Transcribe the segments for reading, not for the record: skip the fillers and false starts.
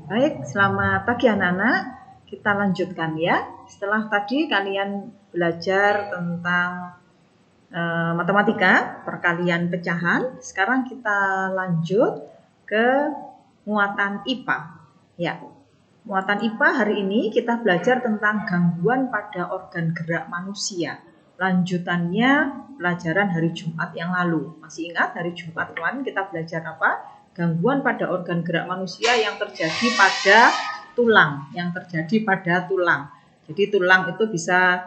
Baik, selamat pagi anak-anak. Kita lanjutkan ya. Setelah tadi kalian belajar tentang matematika, perkalian pecahan, sekarang kita lanjut ke muatan IPA. Ya, muatan IPA hari ini kita belajar tentang gangguan pada organ gerak manusia. Lanjutannya pelajaran hari Jumat yang lalu. Masih ingat hari Jumat kemarin kita belajar apa? Gangguan pada organ gerak manusia yang terjadi pada tulang, Jadi tulang itu bisa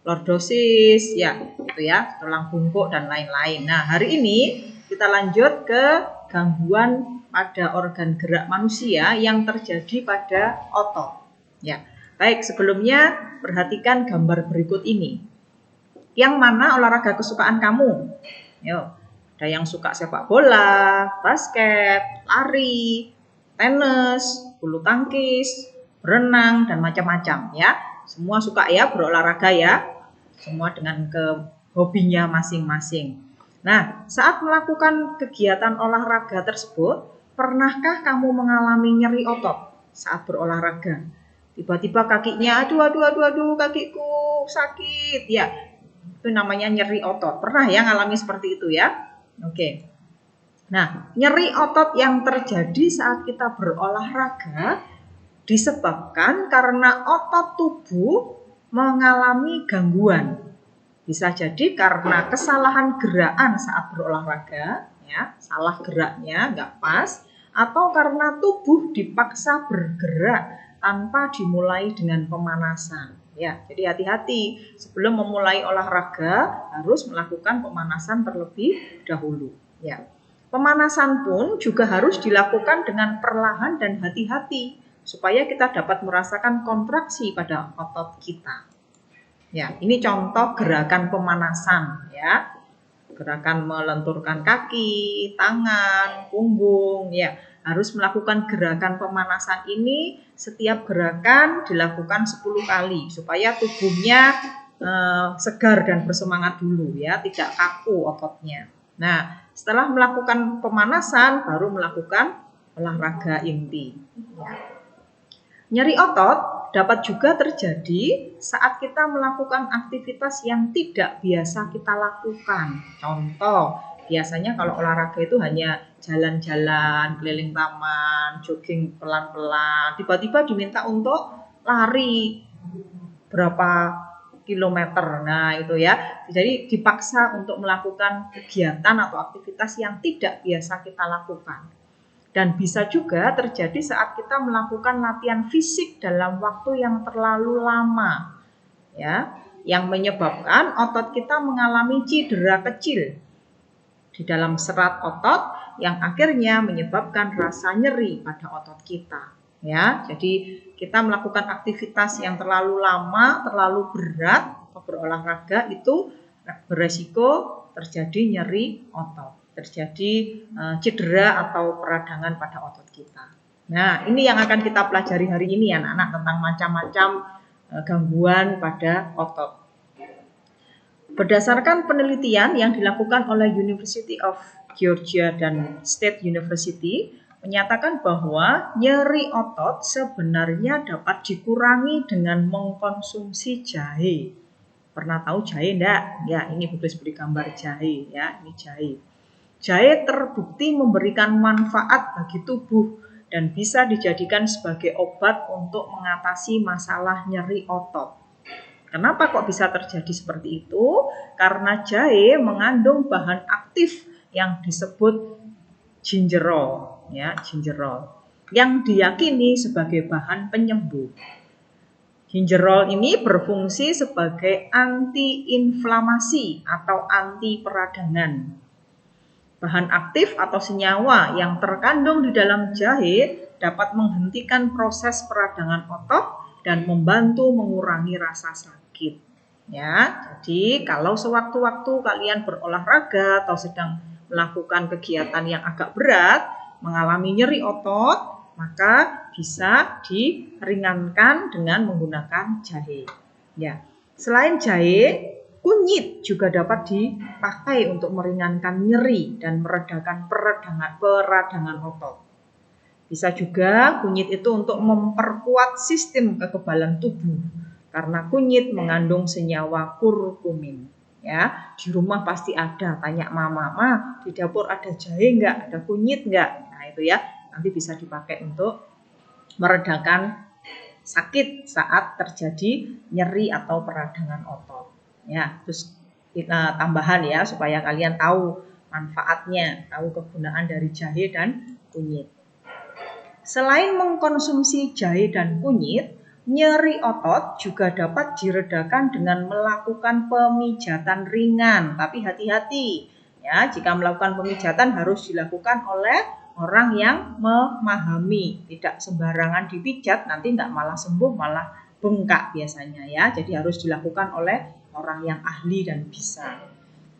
lordosis, ya, itu ya, tulang bungkuk dan lain-lain. Nah, hari ini kita lanjut ke gangguan pada organ gerak manusia yang terjadi pada otot. Ya, baik. Sebelumnya perhatikan gambar berikut ini. Yang mana olahraga kesukaan kamu? Yuk. Ada yang suka sepak bola, basket, lari, tenis, bulu tangkis, berenang, dan macam-macam ya. Semua suka ya berolahraga ya. Semua dengan hobinya masing-masing. Nah, saat melakukan kegiatan olahraga tersebut, pernahkah kamu mengalami nyeri otot saat berolahraga? Tiba-tiba kakinya, aduh, kakiku sakit ya. Itu namanya nyeri otot. Pernah ya ngalami seperti itu ya? Oke. Nah, nyeri otot yang terjadi saat kita berolahraga disebabkan karena otot tubuh mengalami gangguan. Bisa jadi karena kesalahan gerakan saat berolahraga, ya, salah geraknya nggak pas, atau karena tubuh dipaksa bergerak tanpa dimulai dengan pemanasan. Ya, jadi hati-hati sebelum memulai olahraga harus melakukan pemanasan terlebih dahulu. Ya, pemanasan pun juga harus dilakukan dengan perlahan dan hati-hati supaya kita dapat merasakan kontraksi pada otot kita. Ya, ini contoh gerakan pemanasan ya. Gerakan melenturkan kaki, tangan, punggung ya. Harus melakukan gerakan pemanasan ini setiap gerakan dilakukan 10 kali supaya tubuhnya segar dan bersemangat dulu ya, tidak kaku ototnya. Nah, setelah melakukan pemanasan baru melakukan olahraga inti. Ya. Nyeri otot dapat juga terjadi saat kita melakukan aktivitas yang tidak biasa kita lakukan. Contoh, biasanya kalau olahraga itu hanya jalan-jalan, keliling taman, jogging pelan-pelan. Tiba-tiba diminta untuk lari berapa kilometer. Nah, itu ya. Jadi dipaksa untuk melakukan kegiatan atau aktivitas yang tidak biasa kita lakukan. Dan bisa juga terjadi saat kita melakukan latihan fisik dalam waktu yang terlalu lama, ya, yang menyebabkan otot kita mengalami cedera kecil di dalam serat otot yang akhirnya menyebabkan rasa nyeri pada otot kita. Ya, jadi kita melakukan aktivitas yang terlalu lama, terlalu berat, atau berolahraga itu beresiko terjadi nyeri otot, terjadi cedera atau peradangan pada otot kita. Nah, ini yang akan kita pelajari hari ini anak-anak tentang macam-macam gangguan pada otot. Berdasarkan penelitian yang dilakukan oleh University of Georgia dan State University, menyatakan bahwa nyeri otot sebenarnya dapat dikurangi dengan mengkonsumsi jahe. Pernah tahu jahe enggak? Ya, ini Bubis beri gambar jahe ya, ini jahe. Jahe terbukti memberikan manfaat bagi tubuh dan bisa dijadikan sebagai obat untuk mengatasi masalah nyeri otot. Kenapa kok bisa terjadi seperti itu? Karena jahe mengandung bahan aktif yang disebut gingerol, ya, gingerol, yang diyakini sebagai bahan penyembuh. Gingerol ini berfungsi sebagai antiinflamasi atau anti peradangan. Bahan aktif atau senyawa yang terkandung di dalam jahe dapat menghentikan proses peradangan otot dan membantu mengurangi rasa sakit. Ya, jadi kalau sewaktu-waktu kalian berolahraga atau sedang melakukan kegiatan yang agak berat, mengalami nyeri otot, maka bisa diringankan dengan menggunakan jahe. Ya, selain jahe, kunyit juga dapat dipakai untuk meringankan nyeri dan meredakan peradangan otot. Bisa juga kunyit itu untuk memperkuat sistem kekebalan tubuh karena kunyit mengandung senyawa kurkumin. Ya, di rumah pasti ada. Tanya mama, "Ma, di dapur ada jahe enggak? Ada kunyit enggak?" Nah, itu ya. Nanti bisa dipakai untuk meredakan sakit saat terjadi nyeri atau peradangan otot. Ya, terus kita tambahan ya supaya kalian tahu manfaatnya, tahu kegunaan dari jahe dan kunyit. Selain mengkonsumsi jahe dan kunyit, nyeri otot juga dapat diredakan dengan melakukan pemijatan ringan. Tapi hati-hati ya, jika melakukan pemijatan harus dilakukan oleh orang yang memahami. Tidak sembarangan dipijat, nanti nggak malah sembuh, malah bengkak biasanya ya. Jadi harus dilakukan oleh orang yang ahli dan bisa.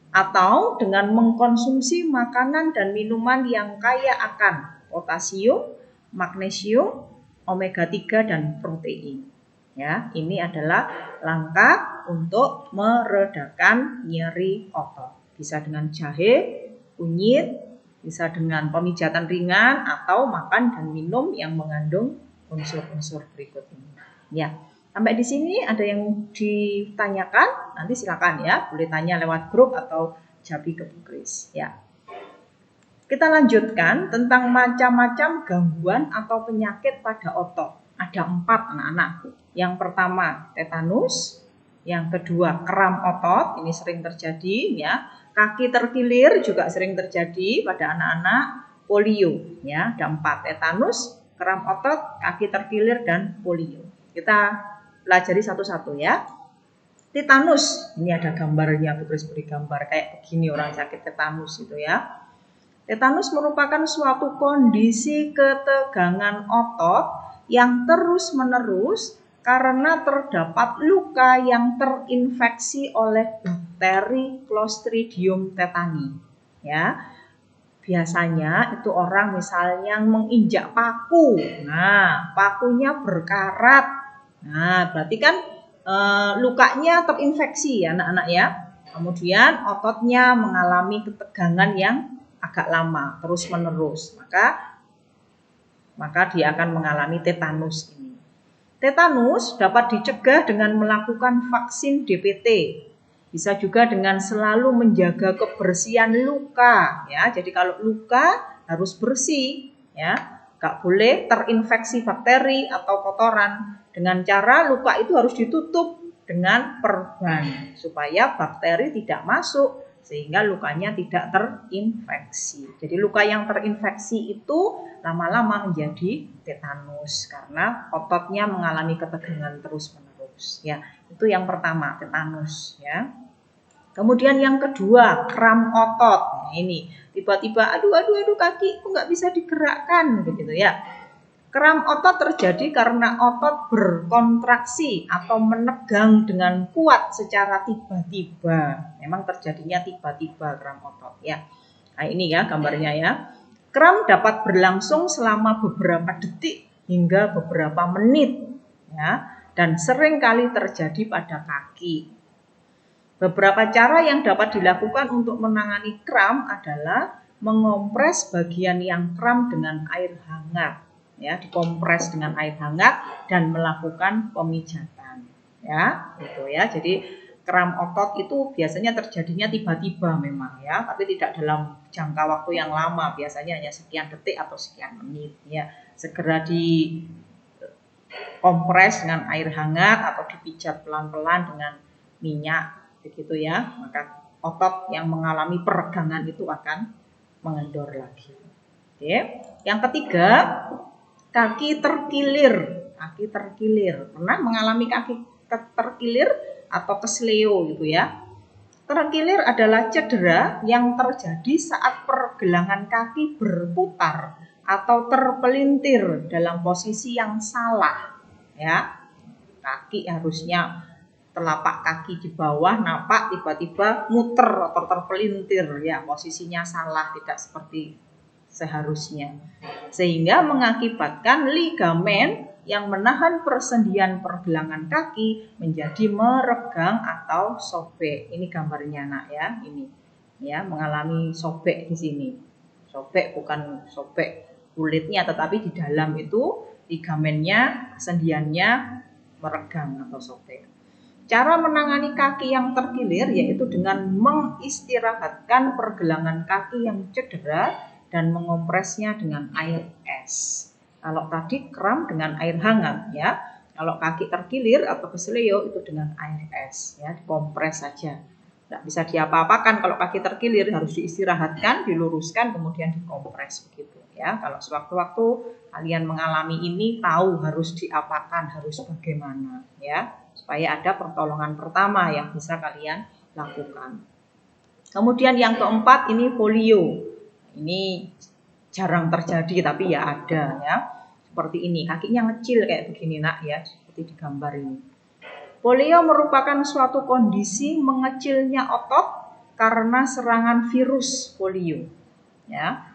Atau dengan mengkonsumsi makanan dan minuman yang kaya akan potasium, magnesium, omega 3 dan protein. Ya, ini adalah langkah untuk meredakan nyeri otot. Bisa dengan jahe, kunyit, bisa dengan pemijatan ringan atau makan dan minum yang mengandung unsur-unsur berikut ini. Ya, sampai di sini ada yang ditanyakan? Nanti silakan ya, boleh tanya lewat grup atau Jabi Kebukris ya. Kita lanjutkan tentang macam-macam gangguan atau penyakit pada otot. Ada 4 anak-anak. Yang pertama tetanus, yang kedua kram otot, ini sering terjadi ya. Kaki terkilir juga sering terjadi pada anak-anak. Polio ya, ada 4, tetanus, kram otot, kaki terkilir dan polio. Kita pelajari satu-satu ya. Tetanus, ini ada gambarnya, beri gambar kayak begini orang sakit tetanus itu ya. Tetanus merupakan suatu kondisi ketegangan otot yang terus-menerus karena terdapat luka yang terinfeksi oleh bakteri Clostridium tetani. Ya, biasanya itu orang misalnya menginjak paku, nah pakunya berkarat, nah berarti kan lukanya terinfeksi ya anak-anak ya. Kemudian ototnya mengalami ketegangan yang agak lama, terus menerus, maka dia akan mengalami tetanus ini. Tetanus dapat dicegah dengan melakukan vaksin DPT. Bisa juga dengan selalu menjaga kebersihan luka ya. Jadi kalau luka harus bersih ya, nggak boleh terinfeksi bakteri atau kotoran. Dengan cara luka itu harus ditutup dengan perban supaya bakteri tidak masuk sehingga lukanya tidak terinfeksi. Jadi luka yang terinfeksi itu lama-lama menjadi tetanus karena ototnya mengalami ketegangan terus-menerus. Ya, itu yang pertama, tetanus ya. Kemudian yang kedua, kram otot. Nah, ini tiba-tiba aduh kaki kok nggak bisa digerakkan begitu ya. Kram otot terjadi karena otot berkontraksi atau menegang dengan kuat secara tiba-tiba. Memang terjadinya tiba-tiba kram otot ya. Nah, ini ya gambarnya ya. Kram dapat berlangsung selama beberapa detik hingga beberapa menit ya, dan sering kali terjadi pada kaki. Beberapa cara yang dapat dilakukan untuk menangani kram adalah mengompres bagian yang kram dengan air hangat. Ya, dikompres dengan air hangat dan melakukan pemijatan ya, gitu ya. Jadi kram otot itu biasanya terjadinya tiba-tiba memang ya, tapi tidak dalam jangka waktu yang lama, biasanya hanya sekian detik atau sekian menit ya. Segera dikompres dengan air hangat atau dipijat pelan-pelan dengan minyak begitu ya, maka otot yang mengalami peregangan itu akan mengendor lagi. Oke. Yang ketiga, kaki terkilir. Kaki terkilir. Pernah mengalami kaki terkilir atau kesleo gitu ya. Terkilir adalah cedera yang terjadi saat pergelangan kaki berputar atau terpelintir dalam posisi yang salah ya. Kaki harusnya telapak kaki di bawah, napak tiba-tiba muter atau terpelintir ya, posisinya salah, tidak seperti seharusnya, sehingga mengakibatkan ligamen yang menahan persendian pergelangan kaki menjadi meregang atau sobek. Ini gambarnya nak ya, ini ya mengalami sobek di sini. Sobek bukan sobek kulitnya, tetapi di dalam itu ligamennya, sendiannya meregang atau sobek. Cara menangani kaki yang terkilir yaitu dengan mengistirahatkan pergelangan kaki yang cedera dan mengopresnya dengan air es. Kalau tadi kram dengan air hangat ya. Kalau kaki terkilir atau keseleo itu dengan air es ya, dikompres saja. Tidak bisa diapa-apakan kalau kaki terkilir, harus diistirahatkan, diluruskan, kemudian dikompres begitu ya. Kalau sewaktu-waktu kalian mengalami ini, tahu harus diapakan, harus bagaimana ya, supaya ada pertolongan pertama yang bisa kalian lakukan. Kemudian yang keempat ini polio. Ini jarang terjadi tapi ya ada ya. Seperti ini, kakinya ngecil kayak begini nak ya, seperti di gambar ini. Polio merupakan suatu kondisi mengecilnya otot karena serangan virus polio. Ya.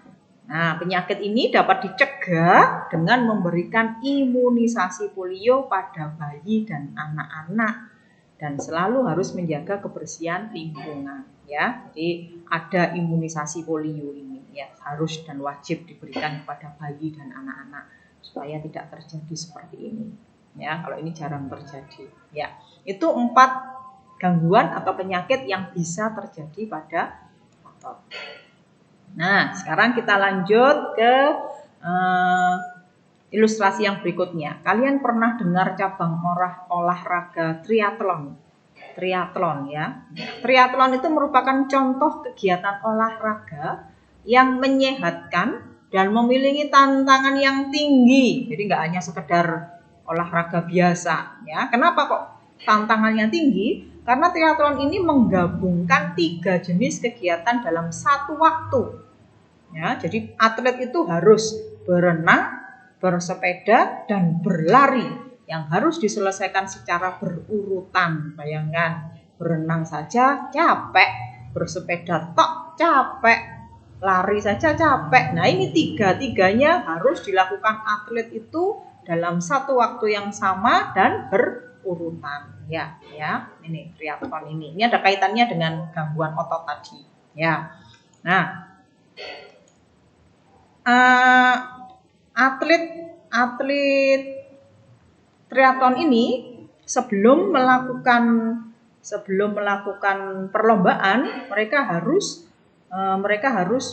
Nah, penyakit ini dapat dicegah dengan memberikan imunisasi polio pada bayi dan anak-anak, dan selalu harus menjaga kebersihan lingkungan. Ya, jadi ada imunisasi polio ini ya, harus dan wajib diberikan kepada bayi dan anak-anak supaya tidak terjadi seperti ini. Ya, kalau ini jarang terjadi. Ya, itu 4 gangguan atau penyakit yang bisa terjadi pada otot. Nah, sekarang kita lanjut ke ilustrasi yang berikutnya. Kalian pernah dengar cabang olahraga triathlon? Triathlon ya. Triathlon itu merupakan contoh kegiatan olahraga yang menyehatkan dan memiliki tantangan yang tinggi. Jadi nggak hanya sekedar olahraga biasa ya. Kenapa kok tantangannya tinggi? Karena triathlon ini menggabungkan 3 jenis kegiatan dalam satu waktu. Ya, jadi atlet itu harus berenang, bersepeda, dan berlari yang harus diselesaikan secara berurutan. Bayangkan, berenang saja capek, bersepeda tok capek, lari saja capek. Nah, ini tiga-tiganya harus dilakukan atlet itu dalam satu waktu yang sama dan berurutan. Ya, ini triathlon ini. Ini ada kaitannya dengan gangguan otot tadi. Ya, nah, atlet triathlon ini sebelum melakukan perlombaan mereka harus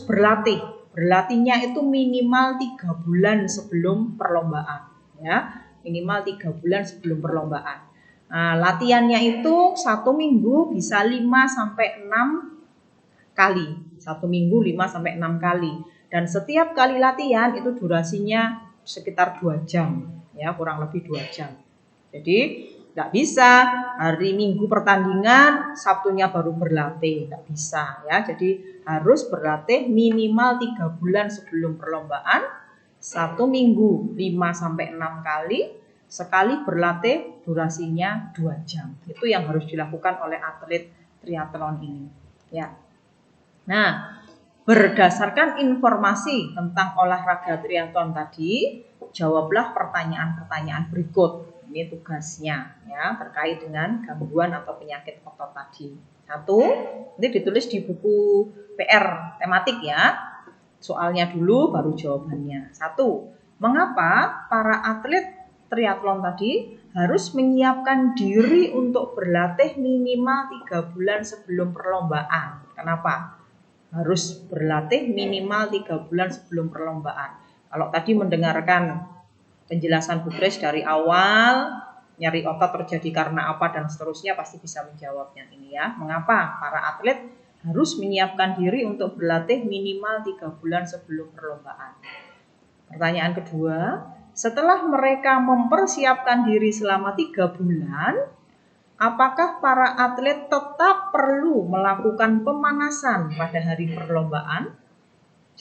berlatih. Berlatihnya itu minimal 3 bulan sebelum perlombaan ya, minimal 3 bulan sebelum perlombaan. Nah, latihannya itu 1 minggu bisa 5 sampai 6 kali. 1 minggu 5 sampai 6 kali. Dan setiap kali latihan itu durasinya sekitar 2 jam. Ya, kurang lebih 2 jam. Jadi, tidak bisa hari Minggu pertandingan, Sabtunya baru berlatih. Tidak bisa ya. Jadi, harus berlatih minimal 3 bulan sebelum perlombaan. 1 minggu 5 sampai 6 kali. Sekali berlatih durasinya 2 jam. Itu yang harus dilakukan oleh atlet triathlon ini. Ya. Nah, berdasarkan informasi tentang olahraga triathlon tadi, jawablah pertanyaan-pertanyaan berikut. Ini tugasnya ya, terkait dengan gangguan atau penyakit otot tadi. 1, ini ditulis di buku PR tematik ya. Soalnya dulu baru jawabannya. 1, mengapa para atlet triathlon tadi harus menyiapkan diri untuk berlatih minimal 3 bulan sebelum perlombaan? Kenapa? Harus berlatih minimal 3 bulan sebelum perlombaan. Kalau tadi mendengarkan penjelasan Bu Grace dari awal, nyeri otot terjadi karena apa dan seterusnya, pasti bisa menjawabnya ini ya. Mengapa para atlet harus menyiapkan diri untuk berlatih minimal 3 bulan sebelum perlombaan? Pertanyaan kedua, setelah mereka mempersiapkan diri selama 3 bulan, apakah para atlet tetap perlu melakukan pemanasan pada hari perlombaan?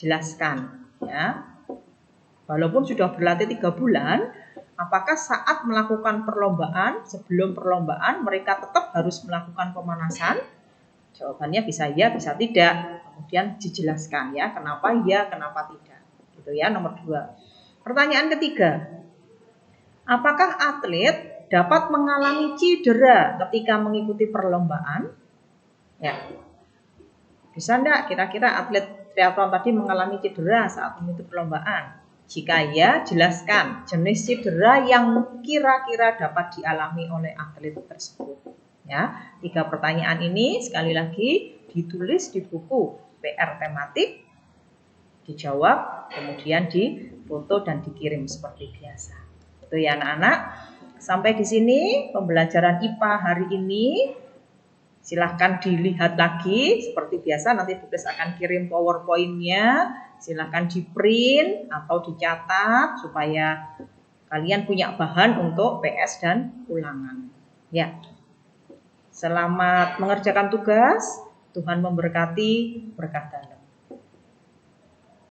Jelaskan ya. Walaupun sudah berlatih 3 bulan, apakah saat melakukan perlombaan, sebelum perlombaan mereka tetap harus melakukan pemanasan? Jawabannya bisa ya, bisa tidak. Kemudian dijelaskan ya, kenapa ya, kenapa tidak. Gitu ya, nomor 2. Pertanyaan ketiga, apakah atlet dapat mengalami cedera ketika mengikuti perlombaan? Ya, bisa enggak kira-kira atlet triathlon tadi mengalami cedera saat mengikuti perlombaan? Jika ya, jelaskan jenis cedera yang kira-kira dapat dialami oleh atlet tersebut. Ya, 3 pertanyaan ini sekali lagi ditulis di buku PR tematik, dijawab, kemudian difoto dan dikirim seperti biasa. Itu ya anak-anak. Sampai di sini pembelajaran IPA hari ini. Silahkan dilihat lagi seperti biasa, nanti tugas akan kirim PowerPoint-nya. Silahkan di print atau dicatat supaya kalian punya bahan untuk PS dan ulangan. Ya. Selamat mengerjakan tugas. Tuhan memberkati, berkah dalam.